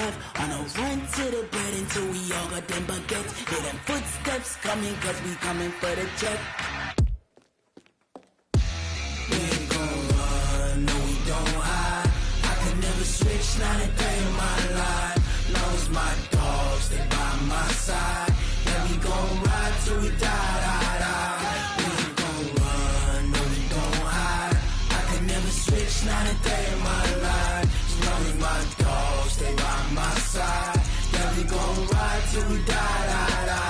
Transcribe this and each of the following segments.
life. On a run to the bread until we all got them baguettes. Hear them footsteps coming, cause we coming for the check. We ain't gon' run, no we don't hide. I could never switch, not a day in my life. Long as my dogs stay by my side. Yeah, we gon' ride till we die, die, die. We ain't gon' run, no we don't hide. I could never switch, not a day in my life. As long as my dogs stay by my side. Yeah, we gon' ride till we die, die, die.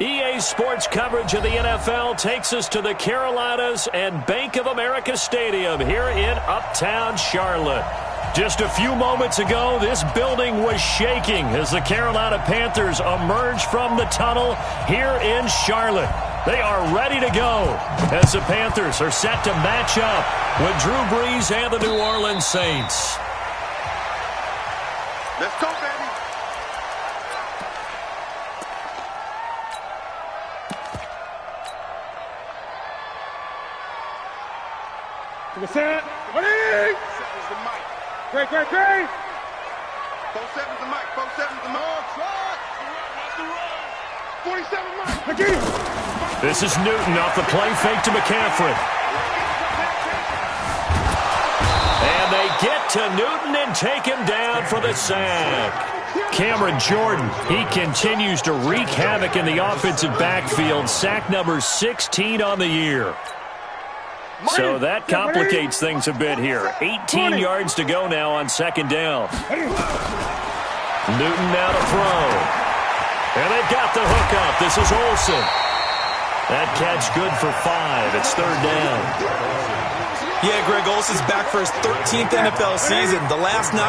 EA Sports coverage of the NFL takes us to the Carolinas and Bank of America Stadium here in Uptown Charlotte. Just a few moments ago, this building was shaking as the Carolina Panthers emerged from the tunnel here in Charlotte. They are ready to go as the Panthers are set to match up with Drew Brees and the New Orleans Saints. Let's go, baby. To the set. Ready? 7's the mic. Great. 4-7's the mic. 4-7's the mic. 47 mic. Again. This is Newton off the play fake to McCaffrey. And they get to Newton and take him down for the sack. Cameron Jordan, he continues to wreak havoc in the offensive backfield. Sack number 16 on the year. So that complicates things a bit here. 18 yards to go now on second down. Newton now to throw. And they've got the hook up. This is Olsen. That catch good for 5. It's third down. Yeah, Greg Olsen's back for his 13th NFL season. The last 9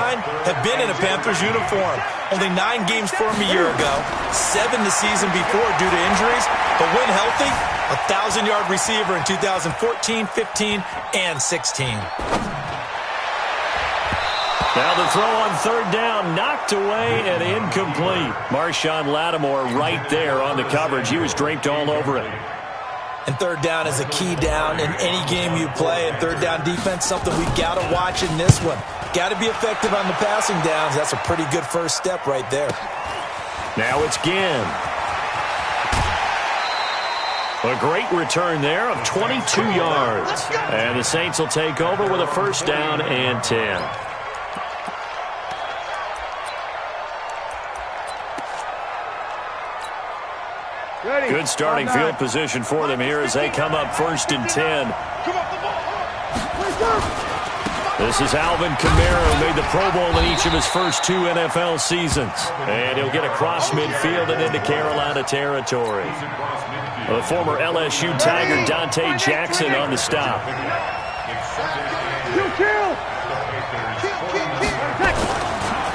have been in a Panthers uniform. Only 9 games for him a year ago, 7 the season before due to injuries. But when healthy, a 1,000-yard receiver in 2014, 15, and 16. Now the throw on third down, knocked away and incomplete. Marshawn Lattimore right there on the coverage. He was draped all over it. And third down is a key down in any game you play. And third down defense, something we've got to watch in this one. Got to be effective on the passing downs. That's a pretty good first step right there. Now it's Ginn. A great return there of 22 yards. And the Saints will take over with a first down and 10. Good starting field position for them here as they come up first and 10. This is Alvin Kamara, who made the Pro Bowl in each of his first 2 NFL seasons. And he'll get across midfield and into Carolina territory. The former LSU Tiger Dante Jackson on the stop.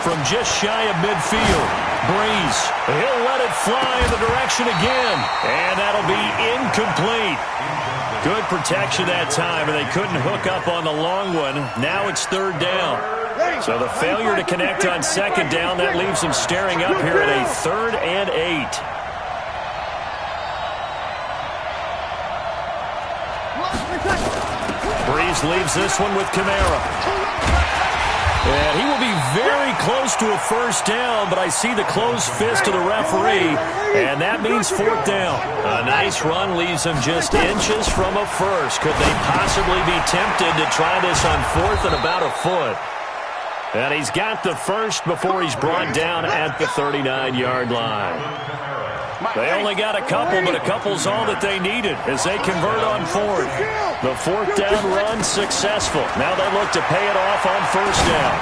From just shy of midfield, Brees, he'll let it fly in the direction again, and that'll be incomplete. Good protection that time, and they couldn't hook up on the long one. Now it's third down. So the failure to connect on second down, that leaves them staring up here at a 3rd and 8. Brees leaves this one with Kamara. And he will be very close to a first down, but I see the closed fist of the referee, and that means 4th down. A nice run leaves him just inches from a first. Could they possibly be tempted to try this on 4th and about a foot? And he's got the first before he's brought down at the 39-yard line. They only got a couple, but a couple's all that they needed as they convert on fourth. The fourth down run successful. Now they look to pay it off on first down.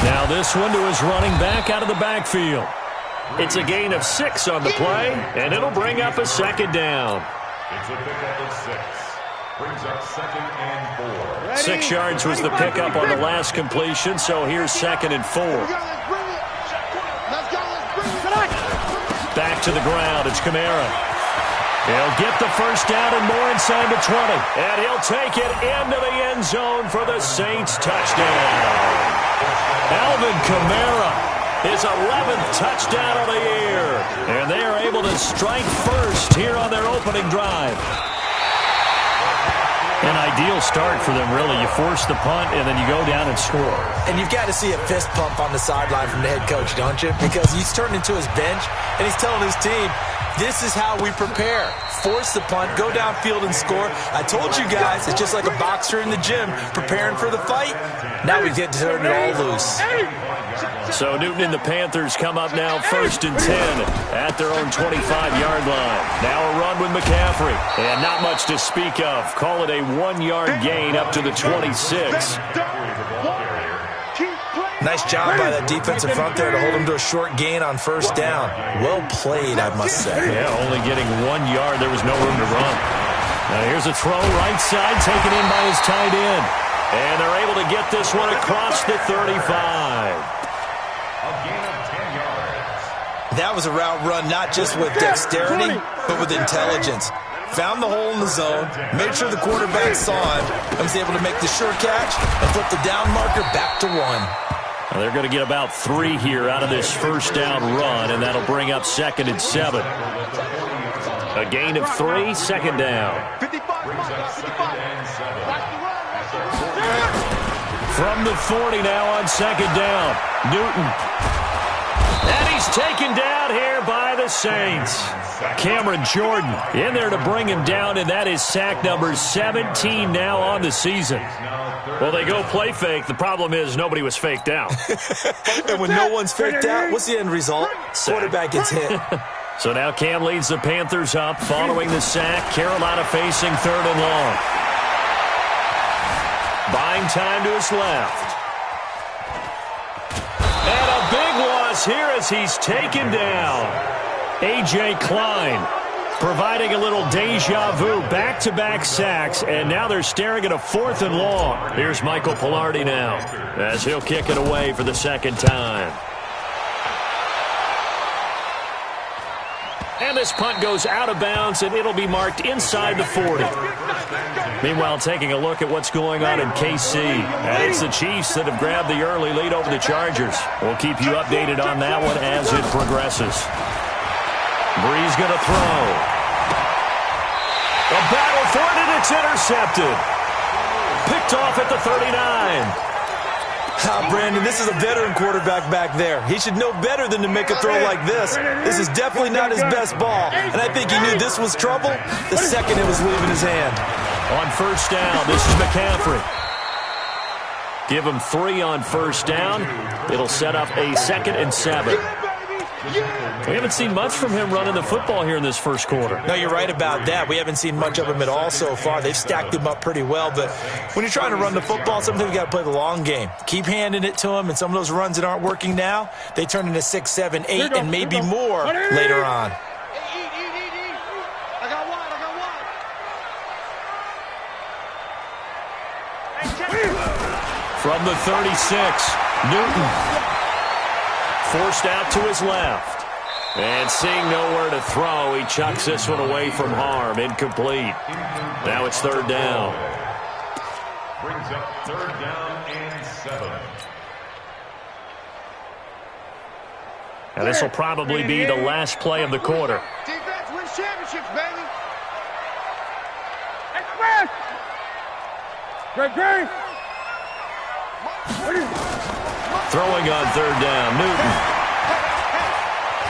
Now this one to his running back out of the backfield. It's a gain of 6 on the play, and it'll bring up a second down. It's a pickup of 6. Brings up 2nd and 4. 6 yards was the pickup on the last completion, so here's 2nd and 4. Back to the ground, it's Kamara. He'll get the first down and more inside the 20. And he'll take it into the end zone for the Saints touchdown. Alvin Kamara, his 11th touchdown of the year. And they are able to strike first here on their opening drive. An ideal start for them, really. You force the punt, and then you go down and score. And you've got to see a fist pump on the sideline from the head coach, don't you? Because he's turned into his bench, and he's telling his team, this is how we prepare. Force the punt, go downfield and score. I told you guys, it's just like a boxer in the gym preparing for the fight. Now we get to turn it all loose. So Newton and the Panthers come up now 1st and 10 at their own 25-yard line. Now a run with McCaffrey. And not much to speak of. Call it a 1-yard gain up to the 26. Nice job by that defensive front there to hold him to a short gain on first down. Well played, I must say. Yeah, only getting 1 yard. There was no room to run. Now here's a throw right side taken in by his tight end. And they're able to get this one across the 35. That was a route run not just with dexterity, but with intelligence. Found the hole in the zone, made sure the quarterback saw him, and was able to make the sure catch and flip the down marker back to 1. Now they're going to get about 3 here out of this first down run, and that'll bring up 2nd and 7. A gain of 3, 2nd down. From the 40 now on 2nd down, Newton. And he's taken down here by the Saints. Cameron Jordan in there to bring him down, and that is sack number 17 now on the season. Well, they go play fake. The problem is nobody was faked out. And when no one's faked out, what's the end result? Quarterback gets hit. So now Cam leads the Panthers up following the sack. Carolina facing 3rd and long. Buying time to his left. And a big loss here as he's taken down. A.J. Klein providing a little deja vu, back-to-back sacks, and now they're staring at a 4th and long. Here's Michael Pilardi now as he'll kick it away for the 2nd time. And this punt goes out of bounds, and it'll be marked inside the 40. Meanwhile, taking a look at what's going on in KC. And it's the Chiefs that have grabbed the early lead over the Chargers. We'll keep you updated on that one as it progresses. Breeze going to throw. A battle for it, and it's intercepted. Picked off at the 39. Brandon, this is a veteran quarterback back there. He should know better than to make a throw like this. This is definitely not his best ball. And I think he knew this was trouble the second it was leaving his hand. On first down, this is McCaffrey. Give him 3 on first down. It'll set up a 2nd and 7. We haven't seen much from him running the football here in this first quarter. No, you're right about that. We haven't seen much of him at all so far. They've stacked him up pretty well, but when you're trying to run the football, sometimes you got to play the long game. Keep handing it to him, and some of those runs that aren't working now, they turn into 6, 7, 8, and maybe more later on. I got one. From the 36, Newton. Forced out to his left. And seeing nowhere to throw, he chucks this one away from harm. Incomplete. Now it's 3rd down. Brings up 3rd down and 7. And this will probably be the last play of the quarter. Defense wins championships, baby. Express. Great. Throwing on 3rd down, Newton.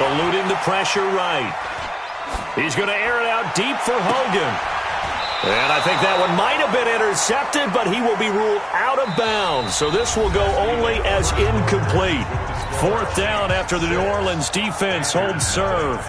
Eluding the pressure right. He's going to air it out deep for Hogan. And I think that one might have been intercepted, but he will be ruled out of bounds. So this will go only as incomplete. 4th down after the New Orleans defense holds serve.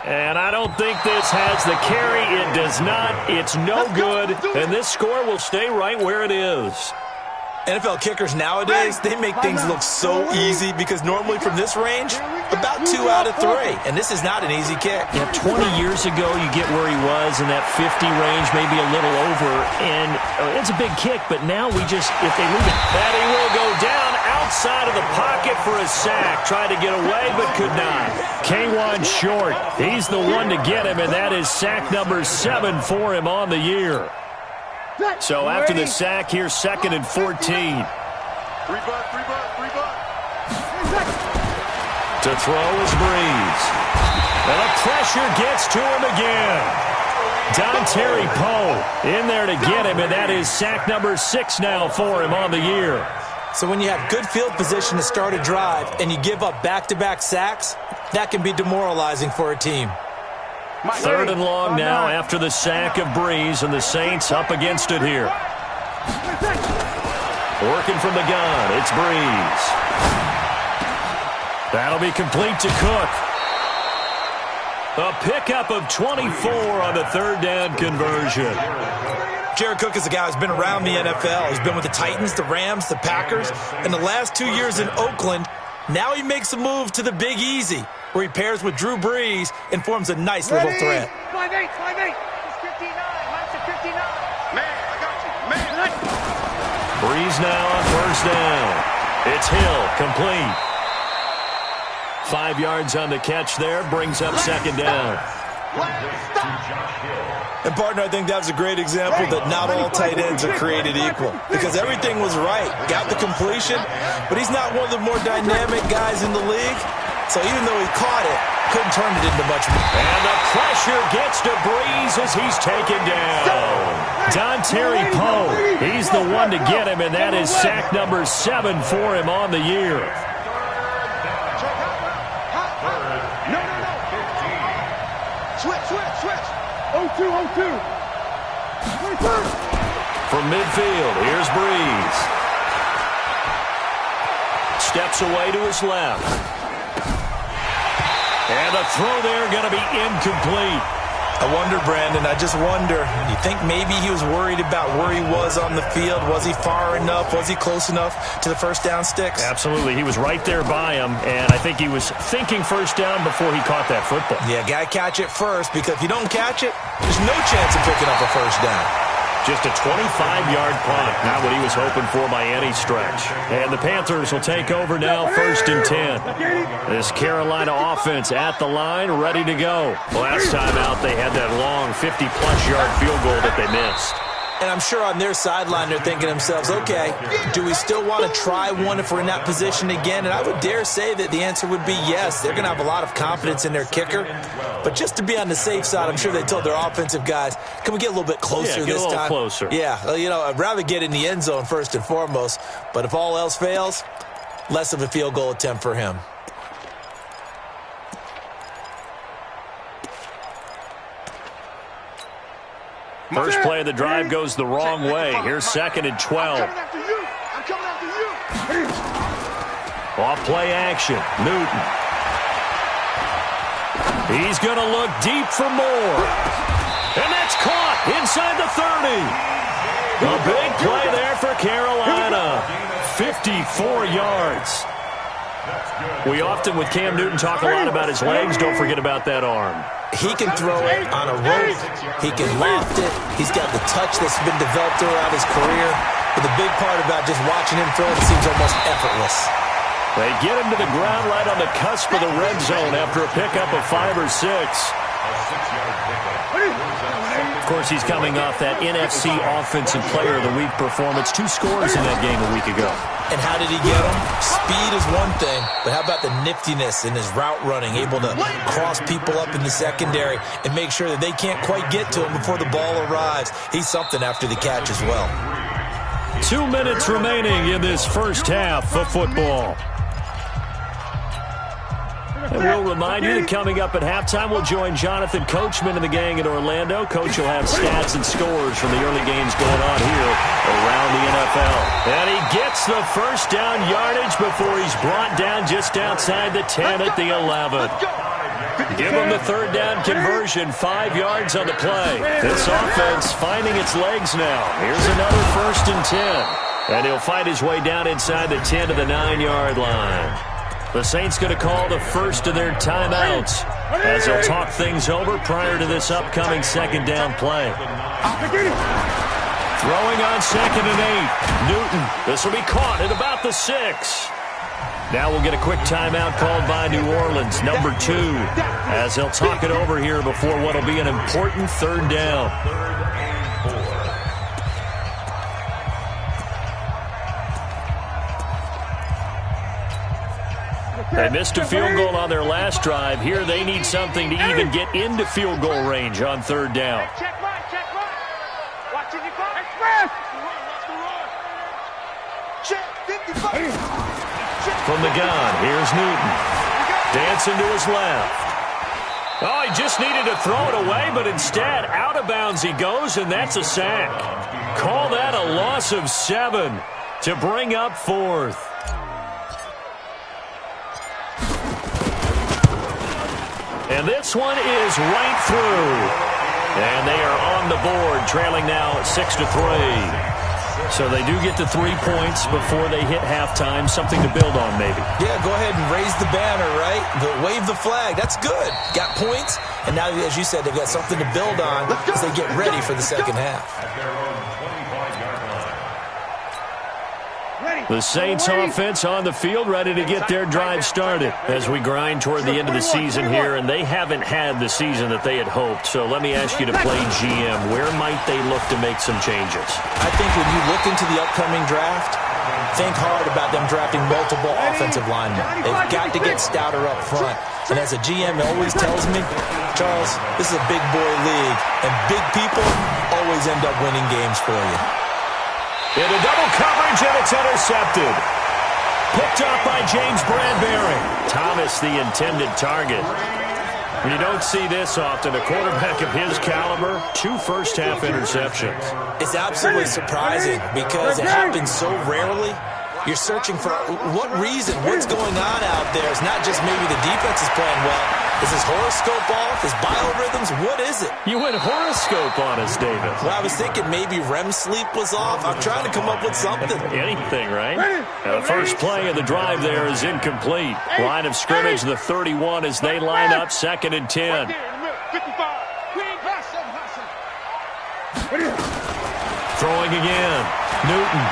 And I don't think this has the carry. It does not. It's no good. And this score will stay right where it is. NFL kickers nowadays, they make things look so easy because normally from this range, about 2 out of 3. And this is not an easy kick. Yeah, 20 years ago, you get where he was in that 50 range, maybe a little over. And it's a big kick, but now we just, if they leave it, that he will go down outside of the pocket for a sack. Tried to get away, but could not. K1 short. He's the one to get him, and that is sack number 7 for him on the year. So after the sack, here's 2nd and 14. Three butt. To throw is Breeze. And the pressure gets to him again. Dontari Poe in there to get him, and that is sack number 6 now for him on the year. So when you have good field position to start a drive and you give up back-to-back sacks, that can be demoralizing for a team. 3rd and long now after the sack of Breeze, and the Saints up against it here. Working from the gun, it's Breeze. That'll be complete to Cook. A pickup of 24 on the 3rd down conversion. Jared Cook is a guy who's been around the NFL. He's been with the Titans, the Rams, the Packers, and the last 2 years in Oakland. Now he makes a move to the Big Easy, where he pairs with Drew Brees and forms a nice little threat. 5'8", 5'8". He's 59. Mine's a 59. Man, I got you. Man. Breeze now on 1st down. It's Hill, complete. 5 yards on the catch there, brings up 2nd down. And, partner, I think that was a great example that not all tight ends are created equal, because everything was right. Got the completion, but he's not one of the more dynamic guys in the league. So even though he caught it, couldn't turn it into much more. And the pressure gets to Breeze as he's taken down. Dontari Poe, he's the one to get him, and that is sack number 7 for him on the year. No. Switch. 0-2. From midfield, here's Breeze. Steps away to his left. And the throw there going to be incomplete. I wonder, Brandon, I just wonder, you think maybe he was worried about where he was on the field? Was he far enough? Was he close enough to the 1st down sticks? Absolutely. He was right there by him, and I think he was thinking 1st down before he caught that football. Yeah, got to catch it first, because if you don't catch it, there's no chance of picking up a 1st down. Just a 25-yard punt, not what he was hoping for by any stretch. And the Panthers will take over now, 1st and 10. This Carolina offense at the line, ready to go. Last time out, they had that long 50-plus yard field goal that they missed. And I'm sure on their sideline they're thinking to themselves, okay, do we still want to try one if we're in that position again? And I would dare say that the answer would be yes. They're going to have a lot of confidence in their kicker. But just to be on the safe side, I'm sure they told their offensive guys, can we get a little bit closer this time? Get a little closer. Yeah, well, you know, I'd rather get in the end zone first and foremost. But if all else fails, less of a field goal attempt for him. First play of the drive goes the wrong way. Here's 2nd and 12. I'm coming after you. Off play action. Newton. He's going to look deep for more. And that's caught inside the 30. A big play there for Carolina. 54 yards. We often, with Cam Newton, talk a lot about his legs. Don't forget about that arm. He can throw it on a rope. He can loft it. He's got the touch that's been developed throughout his career. But the big part about just watching him throw it seems almost effortless. They get him to the ground right on the cusp of the red zone after a pickup of 5 or 6. Of course, he's coming off that NFC Offensive Player of the Week performance. 2 scores in that game a week ago. And how did he get them? Speed is one thing, but how about the niftiness in his route running, able to cross people up in the secondary and make sure that they can't quite get to him before the ball arrives. He's something after the catch as well. 2 minutes remaining in this first half of football. And we'll remind you that coming up at halftime, we'll join Jonathan Coachman and the gang in Orlando. Coach will have stats and scores from the early games going on here around the NFL. And he gets the first down yardage before he's brought down just outside the 10 at the 11. Give them the third down conversion, 5 yards on the play. This offense finding its legs now. Here's another 1st and 10. And he'll fight his way down inside the 10 to the 9-yard line. The Saints going to call the first of their timeouts as they'll talk things over prior to this upcoming 2nd down play. Throwing on 2nd and 8. Newton. This will be caught at about the 6. Now we'll get a quick timeout called by New Orleans, number 2, as they'll talk it over here before what will be an important 3rd down. They missed a field goal on their last drive. Here they need something to even get into field goal range on 3rd down. Check right, check right. Watch it, you go. Express! Check 55. From the gun, here's Newton. Dancing to his left. Oh, he just needed to throw it away, but instead, out of bounds he goes, and that's a sack. Call that a loss of 7 to bring up 4th. And this one is right through. And they are on the board, trailing now 6-3. So they do get to 3 points before they hit halftime. Something to build on, maybe. Yeah, go ahead and raise the banner, right? Wave the flag. That's good. Got points, and now, as you said, they've got something to build on as they get ready for the 2nd half. The Saints offense on the field, ready to get their drive started as we grind toward the end of the season here, and they haven't had the season that they had hoped. So let me ask you to play GM. Where might they look to make some changes? I think when you look into the upcoming draft, think hard about them drafting multiple offensive linemen. They've got to get stouter up front. And as a GM always tells me, Charles, this is a big boy league, and big people always end up winning games for you. Into double coverage, and it's intercepted. Picked up by James Bradbury. Thomas, the intended target. You don't see this often. A quarterback of his caliber, 2 first-half interceptions. It's absolutely surprising because it happens so rarely. You're searching for what reason, what's going on out there. It's not just maybe the defense is playing well. Is his horoscope off? His biorhythms? What is it? You went horoscope on us, David. Well, I was thinking maybe REM sleep was off. I'm trying to come up with something. Anything, right? The first play of the drive there is incomplete. Line of scrimmage, the 31, as they line up 2nd and 10. 55. Throwing again. Newton.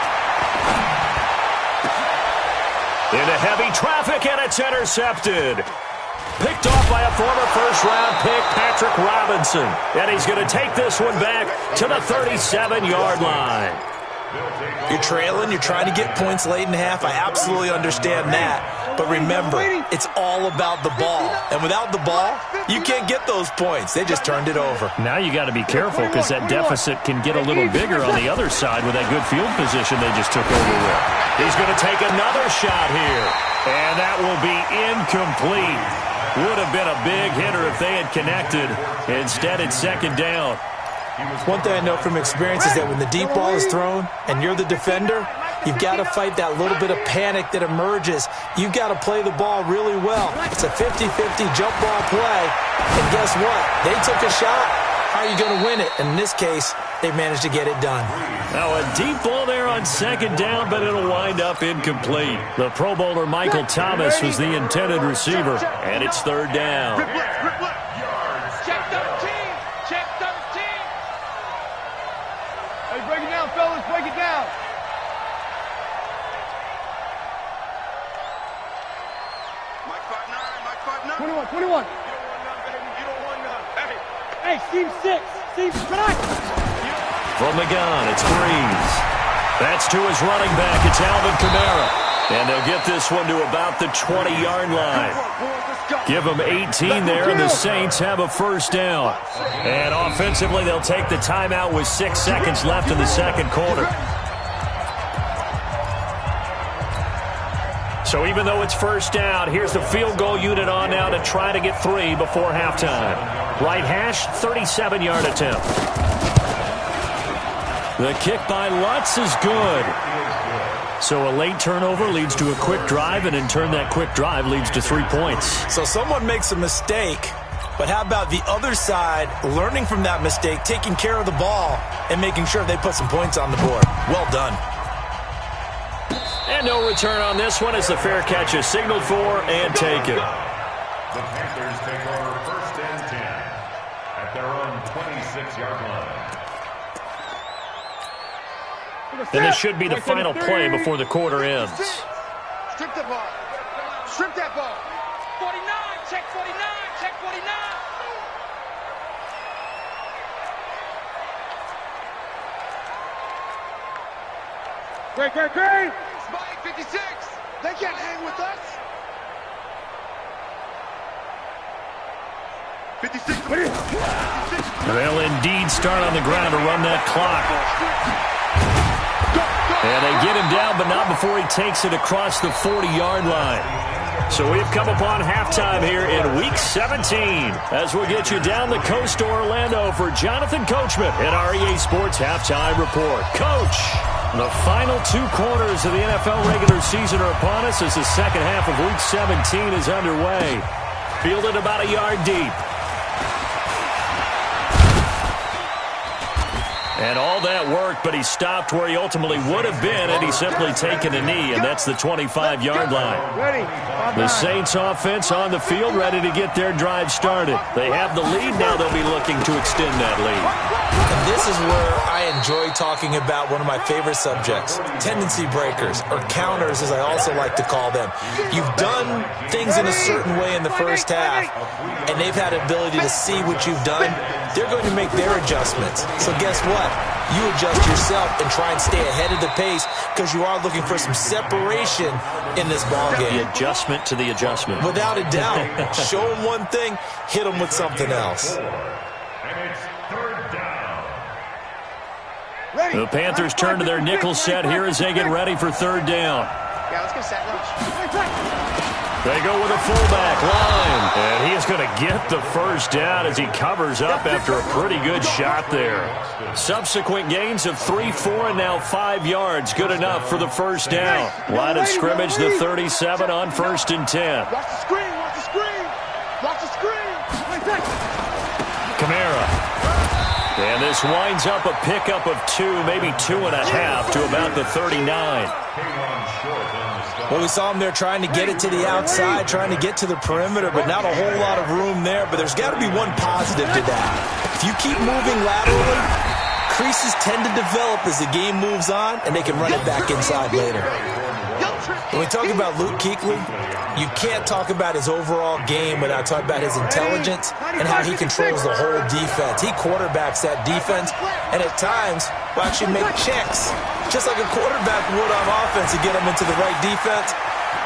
Into heavy traffic, and it's intercepted. Picked off by a former first-round pick, Patrick Robinson. And he's going to take this one back to the 37-yard line. You're trailing. You're trying to get points late in half. I absolutely understand that. But remember, it's all about the ball. And without the ball, you can't get those points. They just turned it over. Now you got to be careful because that deficit can get a little bigger on the other side with that good field position they just took over with. He's going to take another shot here. And that will be incomplete. Would have been a big hitter if they had connected. Instead, it's 2nd down. One thing I know from experience is that when the deep ball is thrown and you're the defender, you've got to fight that little bit of panic that emerges. You've got to play the ball really well. It's a 50-50 jump ball play. And guess what? They took a shot. How are you going to win it? And in this case, they managed to get it done. Now a deep ball there on 2nd down, but it'll wind up incomplete. The Pro Bowler Michael Thomas was the intended receiver, and it's 3rd down. Check 13. Check 13. Hey, break it down, fellas. Break it down. Mike 5'9". 21. You don't want none. Hey, Steve 6. Steve, back. From the gun, it's Breeze. That's to his running back. It's Alvin Kamara. And they'll get this one to about the 20-yard line. Give them 18 there, and the Saints have a 1st down. And offensively, they'll take the timeout with 6 seconds left in the 2nd quarter. So even though it's 1st down, here's the field goal unit on now to try to get 3 before halftime. Right hash, 37-yard attempt. The kick by Lutz is good. So a late turnover leads to a quick drive, and in turn that quick drive leads to 3 points. So someone makes a mistake But how about the other side, learning from that mistake, taking care of the ball, and making sure they put some points on the board? Well done. And no return on this one as the fair catch is signaled for and taken. The Panthers take over 1st and 10 at their own 26-yard line. And this should be the final play before the quarter ends. Strip the ball. Strip that ball. 49, check 49, check 49. Great. Spike 56. They can't hang with us. 56. They'll indeed start on the ground to run that clock. And they get him down, but not before he takes it across the 40-yard line. So we've come upon halftime here in Week 17 as we'll get you down the coast to Orlando for Jonathan Coachman at our EA Sports Halftime Report. Coach, the final 2 quarters of the NFL regular season are upon us as the second half of Week 17 is underway. Fielded about a yard deep. And all that worked, but he stopped where he ultimately would have been had he simply taken a knee, and that's the 25-yard line. The Saints offense on the field ready to get their drive started. They have the lead. Now they'll be looking to extend that lead. And this is where I enjoy talking about one of my favorite subjects, tendency breakers, or counters as I also like to call them. You've done things in a certain way in the first half, and they've had the ability to see what you've done. They're going to make their adjustments. So guess what? You adjust yourself and try and stay ahead of the pace because you are looking for some separation in this ballgame. The adjustment to the adjustment. Without a doubt. Show them one thing, hit them with something else. And it's 3rd down. The Panthers turn to their nickel set here as they get ready for 3rd down. Yeah, let's go set rush. They go with a fullback line, and he is going to get the first down as he covers up after a pretty good shot there. Subsequent gains of 3, 4, and now 5 yards. Good enough for the first down. Line of scrimmage, the 37 on 1st and 10. Watch the screen, watch the screen. Watch the screen. Kamara. And this winds up a pickup of 2, maybe 2.5 to about the 39. Well, we saw him there trying to get it to the outside, trying to get to the perimeter, but not a whole lot of room there. But there's got to be one positive to that. If you keep moving laterally, creases tend to develop as the game moves on, and they can run it back inside later. When we talk about Luke Kuechly, you can't talk about his overall game without talking about his intelligence and how he controls the whole defense. He quarterbacks that defense, and at times will actually make checks, just like a quarterback would on offense to get them into the right defense.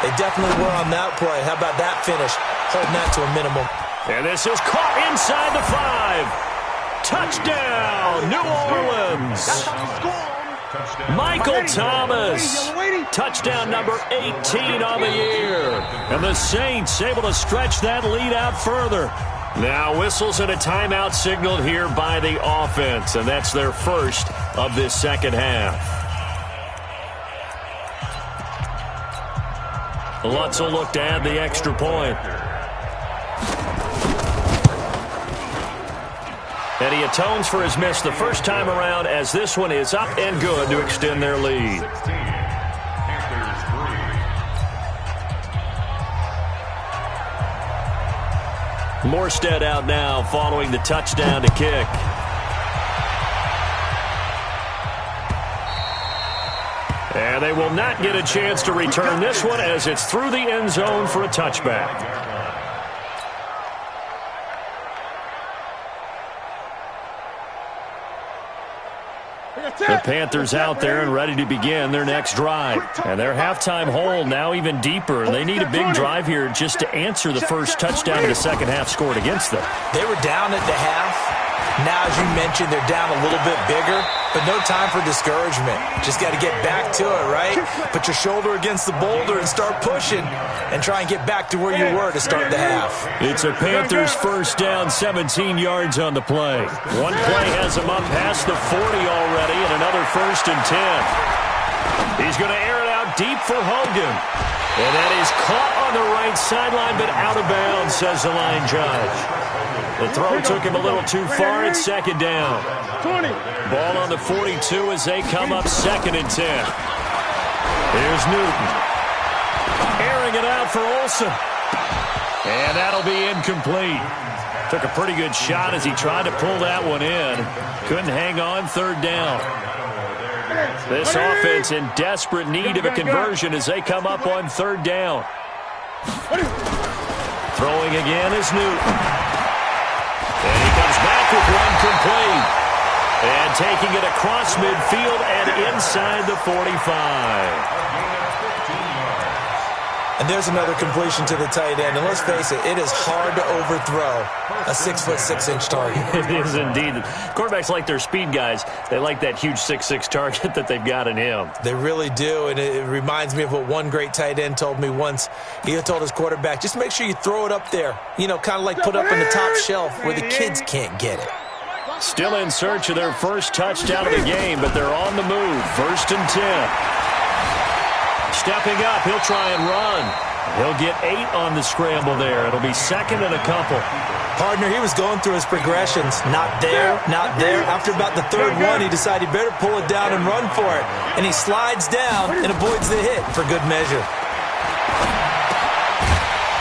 They definitely were on that play. How about that finish? Holding that to a minimum. And this is caught inside the 5. Touchdown, New Orleans. Michael Thomas, touchdown number 18 on the year. And the Saints able to stretch that lead out further. Now whistles and a timeout signaled here by the offense, and that's their first of this second half. Lutz will look to add the extra point. And he atones for his miss the first time around as this one is up and good to extend their lead. Morstead out now following the touchdown to kick. And they will not get a chance to return this one as it's through the end zone for a touchback. The Panthers out there and ready to begin their next drive. And their halftime hole now even deeper. They need a big drive here just to answer the first touchdown of the second half scored against them. They were down at the half. Now, as you mentioned, they're down a little bit bigger, but no time for discouragement. Just got to get back to it, right? Put your shoulder against the boulder and start pushing and try and get back to where you were to start the half. It's a Panthers first down, 17 yards on the play. One play has him up past the 40 already, and another 1st and 10. He's going to air it out deep for Hogan. And that is caught on the right sideline, but out of bounds, says the line judge. The throw took him a little too far. It's second down. 20. Ball on the 42 as they come up 2nd and 10. Here's Newton. Airing it out for Olsen. And that'll be incomplete. Took a pretty good shot as he tried to pull that one in. Couldn't hang on, 3rd down. This offense in desperate need of a conversion as they come up on 3rd down. Throwing again is Newton. And he comes back with one complete. And taking it across midfield and inside the 45. And there's another completion to the tight end. And let's face it, it is hard to overthrow a 6'6" target. It is indeed. Quarterbacks like their speed guys. They like that huge 6'6" target that they've got in him. They really do, and it reminds me of what one great tight end told me once. He told his quarterback, just make sure you throw it up there. You know, kind of like put up in the top shelf where the kids can't get it. Still in search of their first touchdown of the game, but they're on the move. 1st and 10. Stepping up, he'll try and run. He'll get 8 on the scramble there. It'll be 2nd and a couple. Partner, he was going through his progressions. Not there, not there. After about the 3rd one, he decided he better pull it down and run for it. And he slides down and avoids the hit for good measure.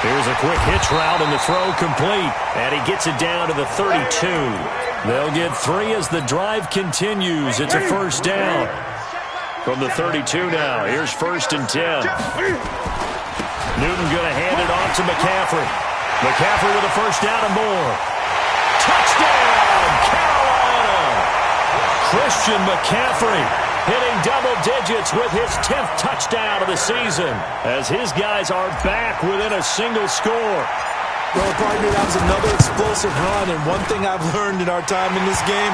Here's a quick hitch route and the throw complete. And he gets it down to the 32. They'll get 3 as the drive continues. It's a 1st down. From the 32 now. Here's 1st and 10. Newton going to hand it off to McCaffrey. McCaffrey with a 1st down and more. Touchdown, Carolina! Christian McCaffrey hitting double digits with his 10th touchdown of the season as his guys are back within a single score. Well, partner, that was another explosive run, and one thing I've learned in our time in this game,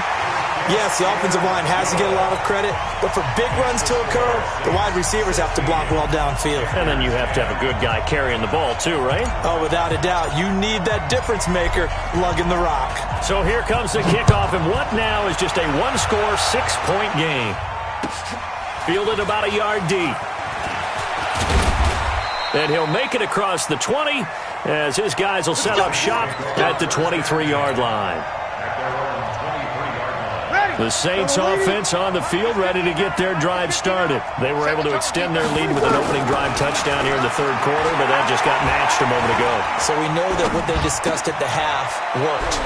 yes, the offensive line has to get a lot of credit, but for big runs to occur, the wide receivers have to block well downfield. And then you have to have a good guy carrying the ball too, right? Oh, without a doubt. You need that difference maker lugging the rock. So here comes the kickoff, and what now is just a one-score, 6-point game. Fielded about a yard deep. And he'll make it across the 20 as his guys will set up shop at the 23-yard line. The Saints offense on the field ready to get their drive started. They were able to extend their lead with an opening drive touchdown here in the 3rd quarter, but that just got matched a moment ago. So we know that what they discussed at the half worked.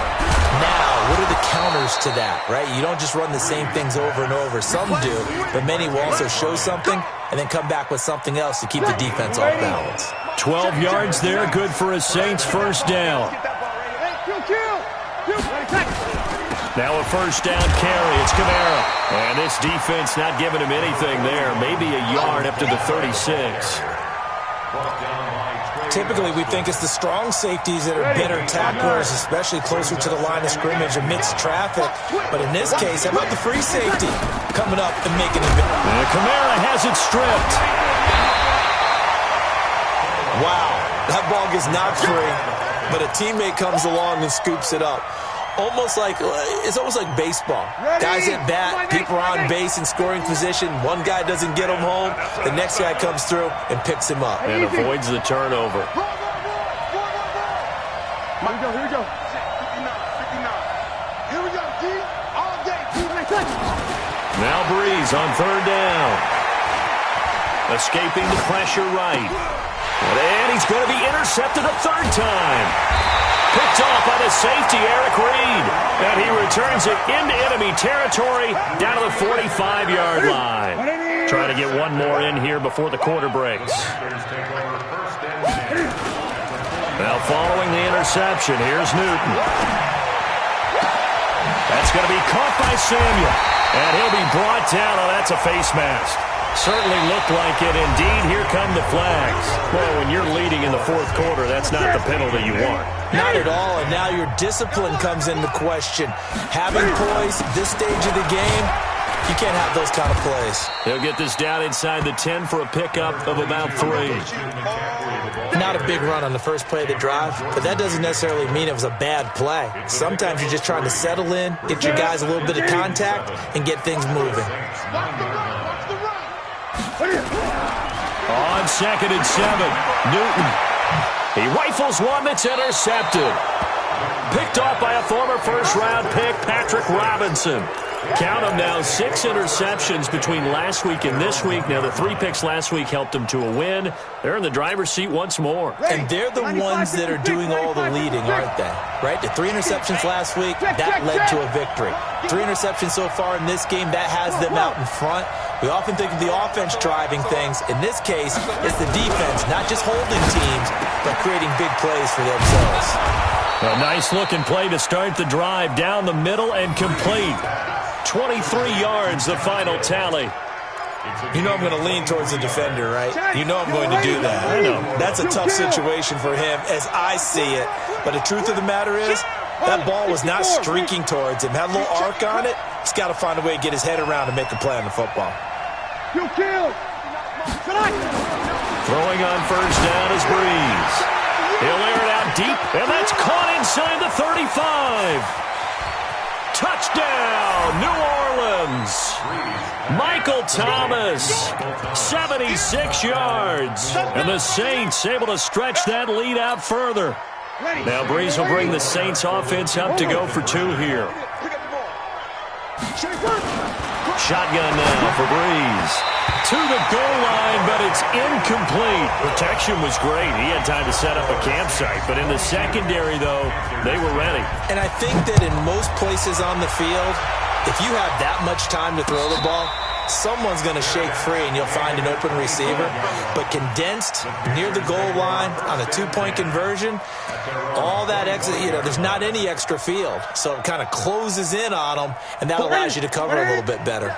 Now, what are the counters to that, right? You don't just run the same things over and over. Some do, but many will also show something and then come back with something else to keep the defense off balance. 12 yards there, good for a Saints 1st down. Now a 1st down carry. It's Kamara. And this defense not giving him anything there. Maybe a yard up to the 36. Typically, we think it's the strong safeties that are better tacklers, especially closer to the line of scrimmage amidst traffic. But in this case, how about the free safety coming up and making it? And Kamara has it stripped. Wow, that ball gets knocked free, but a teammate comes along and scoops it up. It's almost like baseball. Guys at bat, people are on base in scoring position. One guy doesn't get him home. The next guy comes through and picks him up. And avoids the turnover. Here we go. 59. Here we go, D. All day, D. Now Breeze on 3rd down. Escaping the pressure right. And he's going to be intercepted a 3rd time. Picked off by the safety, Eric Reed. And he returns it into enemy territory down to the 45-yard line. Trying to get one more in here before the quarter breaks. Now following the interception, here's Newton. That's going to be caught by Samuel. And he'll be brought down. Oh, that's a face mask. Certainly looked like it. Indeed, here come the flags. Well, when you're leading in the 4th quarter, that's not the penalty you want. Not at all, and now your discipline comes into question. Having poise at this stage of the game, you can't have those kind of plays. They'll get this down inside the 10 for a pickup of about 3. Not a big run on the first play of the drive, but that doesn't necessarily mean it was a bad play. Sometimes you're just trying to settle in, get your guys a little bit of contact, and get things moving. On 2nd and 7, Newton. He rifles one that's intercepted. Picked off by a former first-round pick, Patrick Robinson. Count them now, 6 interceptions between last week and this week. Now, the 3 picks last week helped them to a win. They're in the driver's seat once more. And they're the ones that are doing all the leading, aren't they? Right? The 3 interceptions last week, that led to a victory. 3 interceptions so far in this game, that has them out in front. We often think of the offense driving things. In this case, it's the defense, not just holding teams, but creating big plays for themselves. A nice-looking play to start the drive. Down the middle and complete. 23 yards, the final tally. You know I'm going to lean towards the defender, right? You know I'm going to do that. I know. That's a tough situation for him as I see it. But the truth of the matter is, that ball was not streaking towards him. Had a little arc on it. He's got to find a way to get his head around and make a play on the football. Throwing on first down is Breeze. He'll air it out deep, and that's caught inside the 35. Touchdown, New Orleans. Michael Thomas, 76 yards. And the Saints able to stretch that lead out further. Now Breeze will bring the Saints offense up to go for 2 here. Shotgun now for Breeze. To the goal line, but it's incomplete. Protection was great. He had time to set up a campsite. But in the secondary, though, they were ready. And I think that in most places on the field, if you have that much time to throw the ball, someone's going to shake free and you'll find an open receiver. But condensed near the goal line on a 2-point conversion, all that extra, there's not any extra field. So it kind of closes in on them, and that allows you to cover a little bit better.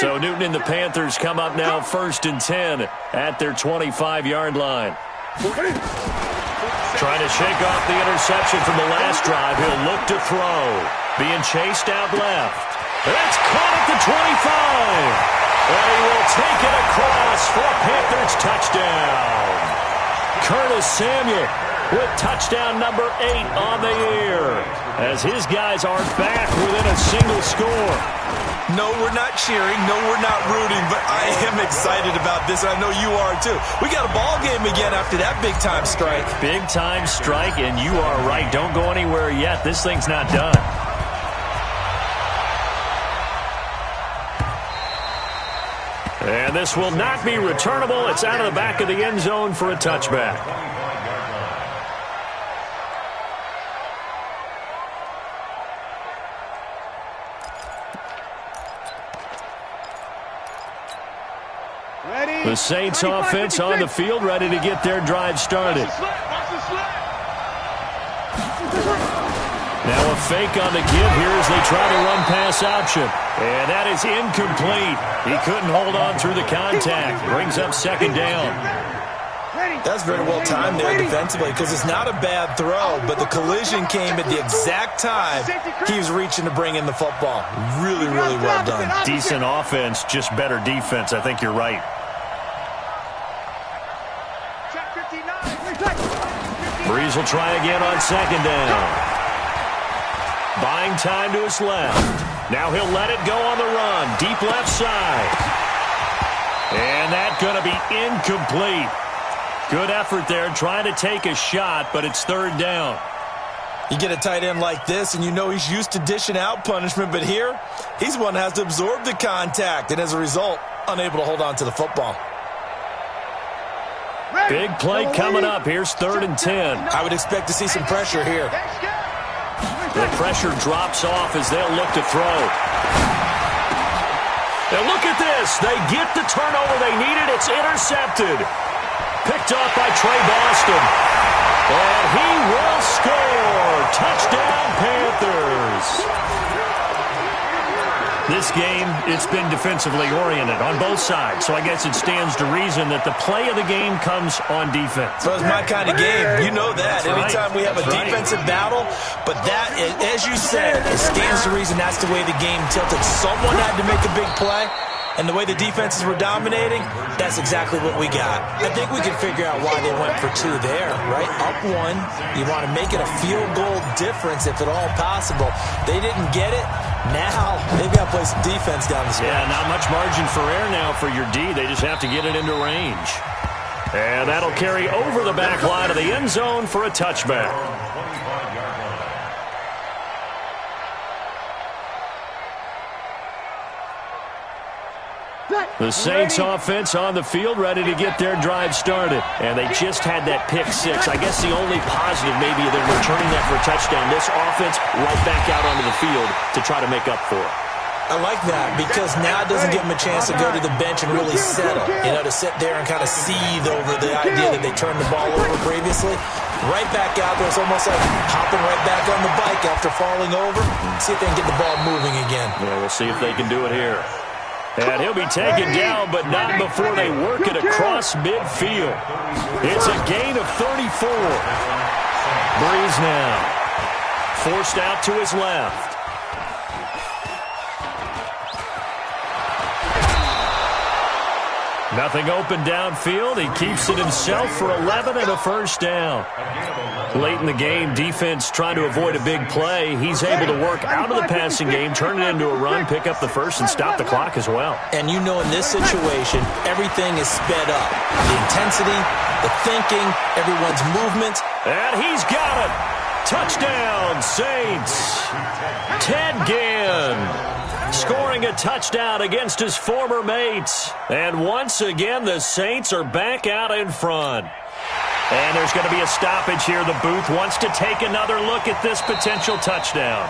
So Newton and the Panthers come up now 1st and 10 at their 25-yard line. Trying to shake off the interception from the last drive. He'll look to throw. Being chased out left. That's caught at the 25. And he will take it across for a Panthers touchdown. Curtis Samuel with touchdown number 8 on the year, as his guys are back within a single score. No, we're not cheering. No, we're not rooting, but I am excited about this. I know you are too. We got a ball game again after that big-time strike. Big-time strike, and you are right. Don't go anywhere yet. This thing's not done. And this will not be returnable. It's out of the back of the end zone for a touchback. The Saints offense on the field, ready to get their drive started. Now a fake on the give here as they try to run pass option. And that is incomplete. He couldn't hold on through the contact. Brings up 2nd down. That's very well timed there defensively because it's not a bad throw, but the collision came at the exact time he was reaching to bring in the football. Really, really well done. Decent offense, just better defense. I think you're right. Breeze will try again on 2nd down. Buying time to his left. Now he'll let it go on the run. Deep left side. And that's going to be incomplete. Good effort there trying to take a shot, but it's 3rd down. You get a tight end like this, and you know he's used to dishing out punishment, but here, he's one that has to absorb the contact, and as a result, unable to hold on to the football. Big play coming up. Here's 3rd and 10. I would expect to see some pressure here. The pressure drops off as they'll look to throw. Now look at this. They get the turnover they needed. It's intercepted. Picked off by Trey Boston. And he will score. Touchdown, Panthers. This game, it's been defensively oriented on both sides, so I guess it stands to reason that the play of the game comes on defense. So it's my kind of game. You know that. Anytime we have a defensive battle, but that, as you said, it stands to reason that's the way the game tilted. Someone had to make a big play, And the way the defenses were dominating, that's exactly what we got. I think we can figure out why they went for 2 there, right? Up 1, you want to make it a field goal difference if at all possible. They didn't get it. Now they've got to play some defense down the stretch. Yeah, not much margin for error now for your D. They just have to get it into range. And that'll carry over the back line of the end zone for a touchback. The Saints offense on the field, ready to get their drive started. And they just had that pick 6. I guess the only positive maybe they're returning that for a touchdown. This offense right back out onto the field to try to make up for it. I like that because now it doesn't give them a chance to go to the bench and really settle. To sit there and kind of seethe over the idea that they turned the ball over previously. Right back out there. It's almost like hopping right back on the bike after falling over. See if they can get the ball moving again. Yeah, we'll see if they can do it here. And he'll be taken down, but not before they work it across midfield. It's a gain of 34. Breeze now. Forced out to his left. Nothing open downfield. He keeps it himself for 11 and a first down. Late in the game, defense trying to avoid a big play. He's able to work out of the passing game, turn it into a run, pick up the first, and stop the clock as well. And in this situation, everything is sped up. The intensity, the thinking, everyone's movement. And he's got it. Touchdown, Saints. Ted Ginn scoring a touchdown against his former mates. And once again, the Saints are back out in front. And there's going to be a stoppage here. The booth wants to take another look at this potential touchdown.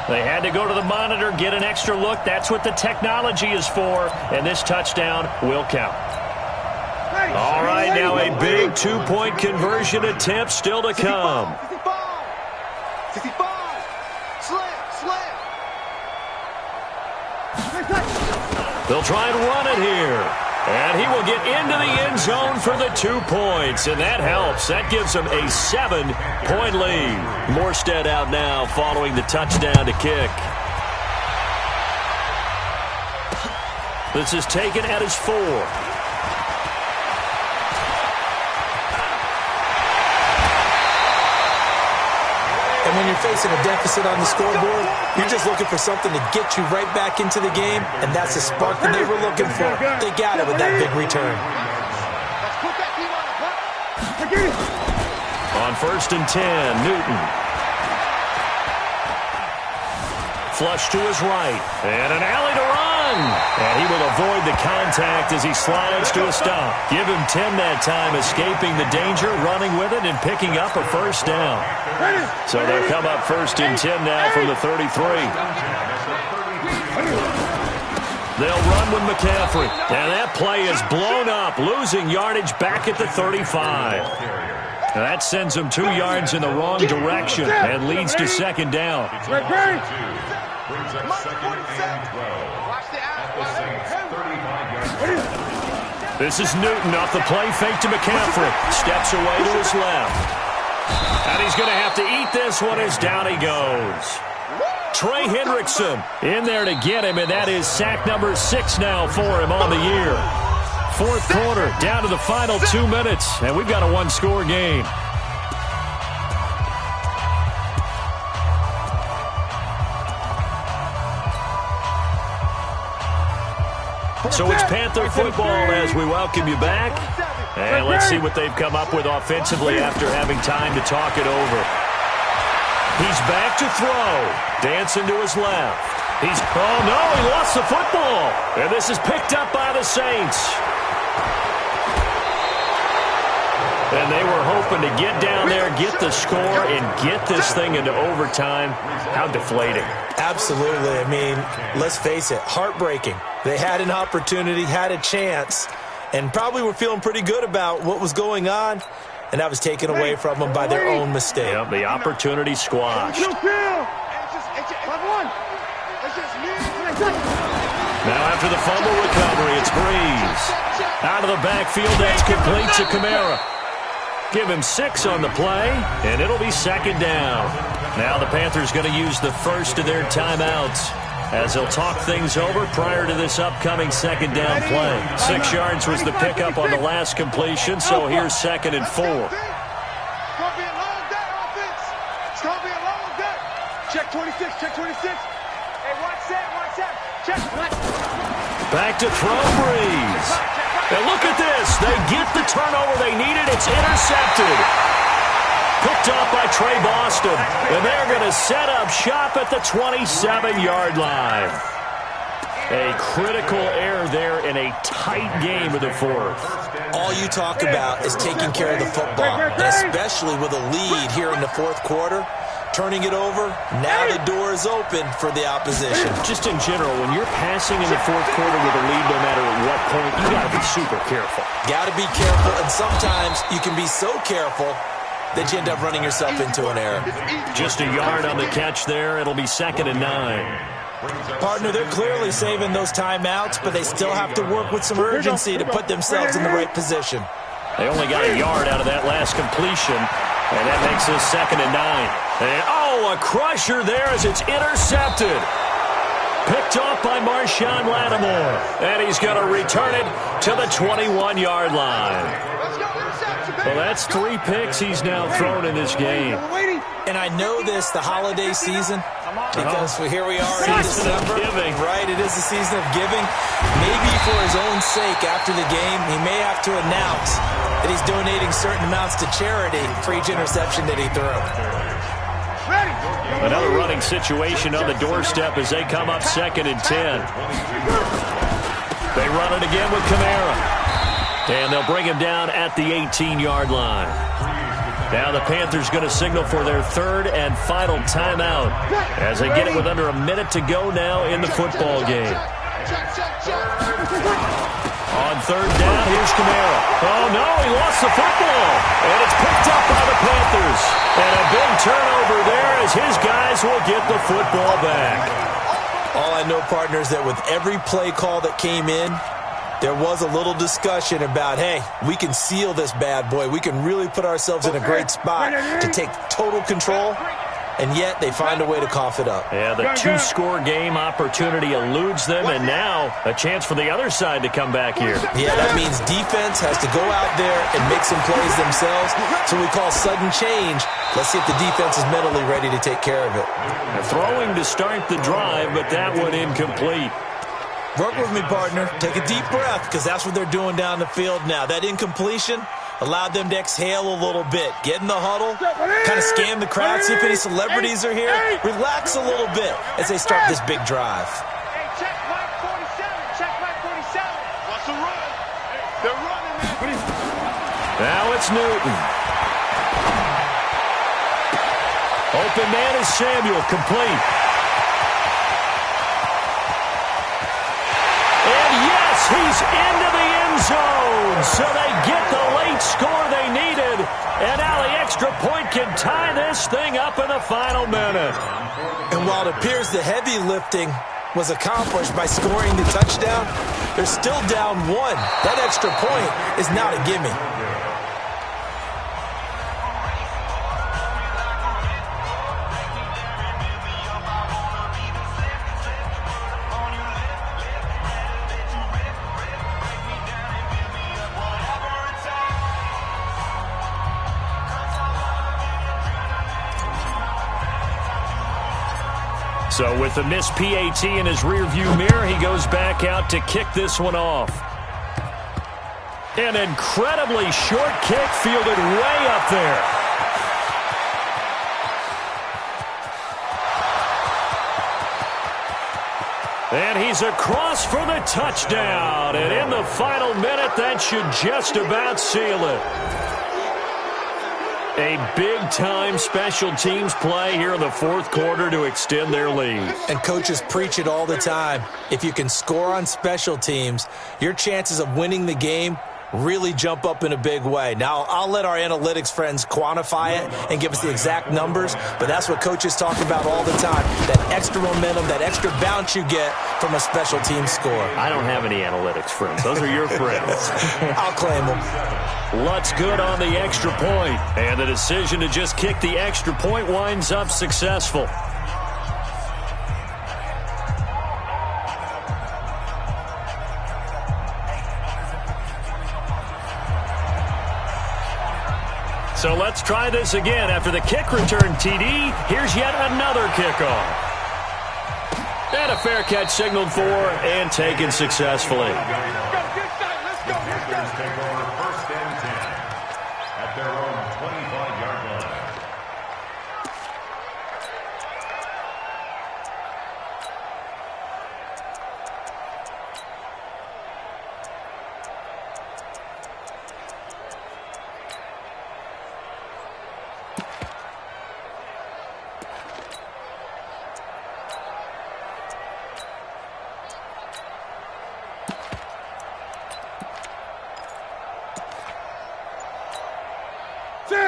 They had to go to the monitor, get an extra look. That's what the technology is for. And this touchdown will count. All right, now a big 2-point conversion attempt still to come. 65. Slam. They'll try and run it here. And he will get into the end zone for the 2 points. And that helps. That gives him a 7-point lead. Morstead out now following the touchdown to kick. This is taken at his 4. And when you're facing a deficit on the scoreboard, you're just looking for something to get you right back into the game, and that's the spark that they were looking for. They got it with that big return. On 1st and 10, Newton. Flush to his right, and an alley to run. And he will avoid the contact as he slides to a stop. Give him 10 that time, escaping the danger, running with it, and picking up a first down. So they'll come up 1st and 10 now from the 33. They'll run with McCaffrey. And that play is blown up, losing yardage back at the 35. Now that sends him 2 yards in the wrong direction and leads to 2nd down. Brings up 2nd and 12. At the Saints' 35-yard line. This is Newton off the play fake to McCaffrey. Steps away to his left. And he's going to have to eat this one as down he goes. Trey Hendrickson in there to get him, and that is sack number 6 now for him on the year. 4th quarter, down to the final 2 minutes, and we've got a 1-score game. So it's Panther football as we welcome you back. And let's see what they've come up with offensively after having time to talk it over. He's back to throw. Dancing to his left. Oh no, he lost the football. And this is picked up by the Saints. And they were hoping to get down there, get the score, and get this thing into overtime. How deflating. Absolutely. I mean, let's face it, heartbreaking. They had an opportunity, had a chance, and probably were feeling pretty good about what was going on, and that was taken away from them by their own mistake. Yep, the opportunity squashed. Now after the fumble recovery, it's Breeze. Out of the backfield, that's complete to Kamara. Give him 6 on the play, and it'll be second down. Now the Panthers going to use the first of their timeouts as they'll talk things over prior to this upcoming second down play. 6 yards was the pickup on the last completion, so here's second and 4. It's going to be a long day, offense. It's going to be a long day. Check 26, check 26. Hey, watch that. Check. Back to throw, Breeze. And look at this. They get the turnover they needed. It's intercepted. Picked off by Trey Boston. And they're going to set up shop at the 27-yard line. A critical error there in a tight game of the fourth. All you talk about is taking care of the football, and especially with a lead here in the fourth quarter. Turning it over, now the door is open for the opposition. Just in general, when you're passing in the fourth quarter with a lead, no matter at what point, you got to be super careful. Got to be careful, and sometimes you can be so careful that you end up running yourself into an error. Just a yard on the catch there. It'll be second and 9. Partner, they're clearly saving those timeouts, but they still have to work with some urgency to put themselves in the right position. They only got a yard out of that last completion, and that makes this second and 9. And, a crusher there as it's intercepted. Picked off by Marshawn Lattimore. And he's going to return it to the 21-yard line. Well, that's 3 picks he's now thrown in this game. And I know this, the holiday season, because here we are in December. Right, it is the season of giving. Maybe for his own sake, after the game, he may have to announce that he's donating certain amounts to charity for each interception that he threw. Another running situation on the doorstep as they come up second and 10. They run it again with Kamara. And they'll bring him down at the 18-yard line. Now the Panthers going to signal for their third and final timeout as they get it with under a minute to go now in the football game. On third down, here's Kamara. Oh, no, he lost the football. And it's picked up by the Panthers. And a big turnover there as his guys will get the football back. All I know, partners, that with every play call that came in, there was a little discussion about, hey, we can seal this bad boy. We can really put ourselves in a great spot to take total control. And yet they find a way to cough it up. Yeah, the 2-score game opportunity eludes them, and now a chance for the other side to come back here. Yeah, that means defense has to go out there and make some plays themselves. So we call sudden change. Let's see if the defense is mentally ready to take care of it. They're throwing to start the drive, but that one incomplete. Work with me, partner. Take a deep breath, because that's what they're doing down the field now. That incompletion allowed them to exhale a little bit. Get in the huddle, kind of scan the crowd, see if any celebrities are here. Relax a little bit as they start this big drive. Hey, check Mike 47. Check Mike 47. What's the run? They're running. Now it's Newton. Open man is Samuel, complete. And yes, he's into the end zone. So they get the late score they needed. And now the extra point can tie this thing up in the final minute. And while it appears the heavy lifting was accomplished by scoring the touchdown, they're still down 1. That extra point is not a gimme. So with the missed PAT in his rearview mirror, he goes back out to kick this one off. An incredibly short kick fielded way up there. And he's across for the touchdown. And in the final minute, that should just about seal it. A big-time special teams play here in the fourth quarter to extend their lead. And coaches preach it all the time. If you can score on special teams, your chances of winning the game really jump up in a big way. Now, I'll let our analytics friends quantify it and give us the exact numbers, but that's what coaches talk about all the time, that extra momentum, that extra bounce you get from a special team score. I don't have any analytics friends. Those are your friends. I'll claim them. Lutz good on the extra point, and the decision to just kick the extra point winds up successful. So let's try this again. After the kick return TD, here's yet another kickoff. And a fair catch signaled for and taken successfully. Panthers take over 1st and 10 at their own 25-yard line.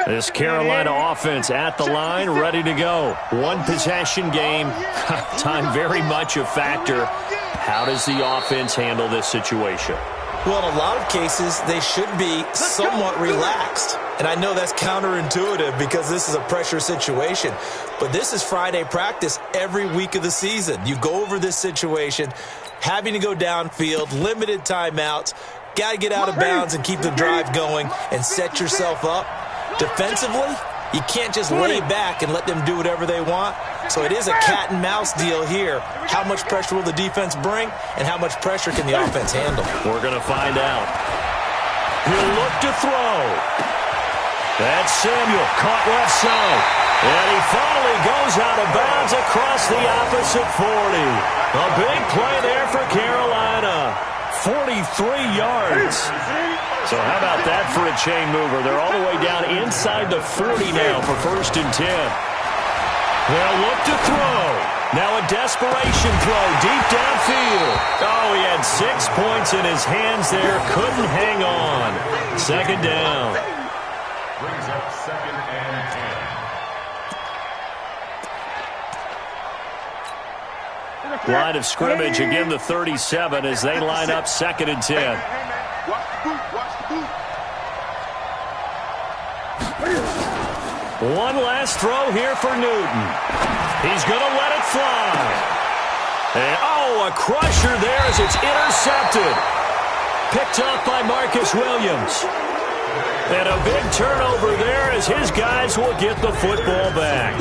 This Carolina offense at the line, ready to go. One possession game. Time very much a factor. How does the offense handle this situation? Well, in a lot of cases, they should be somewhat relaxed. And I know that's counterintuitive because this is a pressure situation. But this is Friday practice every week of the season. You go over this situation, having to go downfield, limited timeouts, got to get out of bounds and keep the drive going and set yourself up. Defensively, you can't just lay back and let them do whatever they want. So it is a cat and mouse deal here. How much pressure will the defense bring, and how much pressure can the offense handle? We're going to find out. He'll look to throw. That's Samuel, caught left side. And he finally goes out of bounds across the opposite 40. A big play there for Carolina. 43 yards. So how about that for a chain mover? They're all the way down inside the 40 now for 1st and 10. They'll look to throw. Now a desperation throw deep downfield. Oh, he had 6 points in his hands there. Couldn't hang on. 2nd down. Brings up 2nd and 10. Line of scrimmage, again the 37 as they line up 2nd and 10. One last throw here for Newton. He's going to let it fly. And, oh, a crusher there as it's intercepted. Picked up by Marcus Williams. And a big turnover there as his guys will get the football back.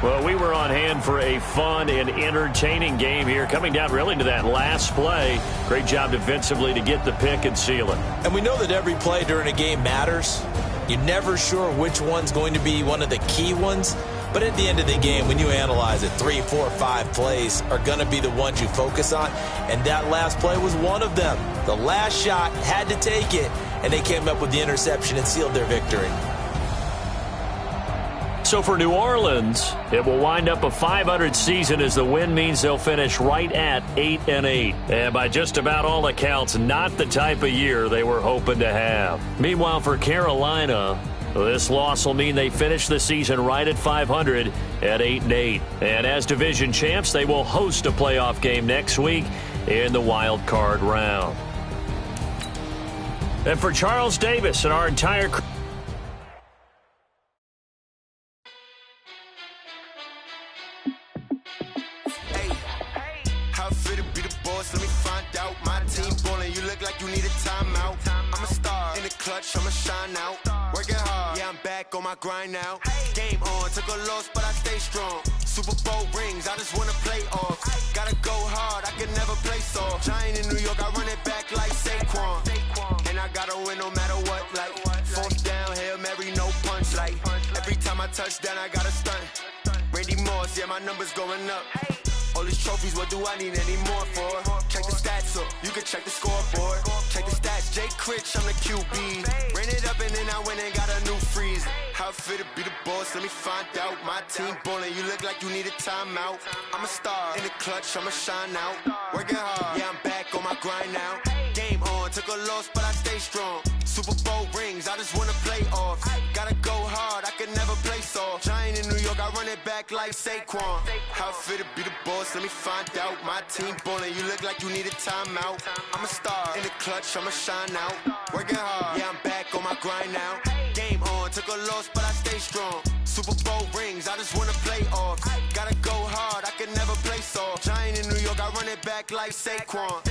Well, we were on hand for a fun and entertaining game here, coming down really to that last play. Great job defensively to get the pick and seal it. And we know that every play during a game matters. You're never sure which one's going to be one of the key ones. But at the end of the game, when you analyze it, 3, 4, 5 plays are going to be the ones you focus on. And that last play was one of them. The last shot had to take it, and they came up with the interception and sealed their victory. So for New Orleans, it will wind up a .500 season as the win means they'll finish right at 8-8. And by just about all accounts, not the type of year they were hoping to have. Meanwhile, for Carolina, this loss will mean they finish the season right at .500 at 8-8. And as division champs, they will host a playoff game next week in the wild card round. And for Charles Davis and our entire crew, I'ma shine out, working hard, yeah, I'm back on my grind now. Game on, took a loss, but I stay strong. Super Bowl rings, I just wanna play off. Gotta go hard, I can never play soft. Giant in New York, I run it back like Saquon. And I gotta win no matter what, like 4th down, Hail Mary, no punch. Like every time I touch down, I gotta stunt. Randy Moss, yeah, my numbers going up. All these trophies, what do I need any more for? Check the stats up, you can check the scoreboard. Check the stats, Jake Critch, I'm the QB. Ran it up and then I went and got a new freeze. How it feel to be the boss, let me find out. My team ballin', you look like you need a timeout. I'm a star, in the clutch, I'ma shine out. Working hard, yeah, I'm back on my grind now. Game on, took a a loss, but I stay strong. Super Bowl rings, I just wanna play off. Gotta go hard, I could never play soft. Giant in New York, I run it back like Saquon. How fit to be the boss, let me find out. My team ballin', you look like you need a timeout. I'm a star, in the clutch, I'ma shine out. Working hard, yeah, I'm back on my grind now. Game on, took a loss, but I stay strong. Super Bowl rings, I just wanna play off. Gotta go hard, I could never play soft. Giant in New York, I run it back like Saquon.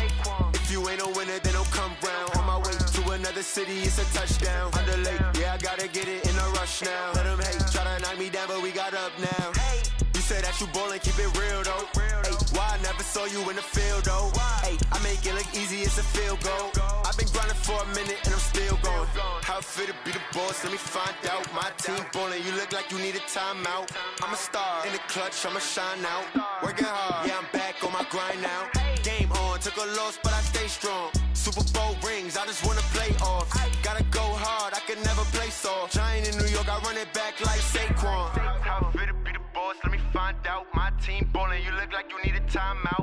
If you ain't a winner, then don't come round. On my way to another city, it's a touchdown. Underlay, yeah, I gotta get it in a rush now. Let them hate, try to knock me down, but we got up now. You say that you ballin', keep it real though. Hey, why I never saw you in the field though? Hey, I make it look easy, it's a field goal. I've been grinding for a minute and I'm still going. How fit to be the boss, let me find out. My team ballin', you look like you need a timeout. I'm a star, in the clutch, I'ma shine out. Working hard, yeah, I'm back on my grind now. Game on, took a loss, but I stay strong. Super Bowl rings, I just wanna play off. Gotta go hard, I could never play soft. Giant in New York, I run it back like Saquon. How fit to be the boss, let me find out. My team ballin', you look like you need a timeout.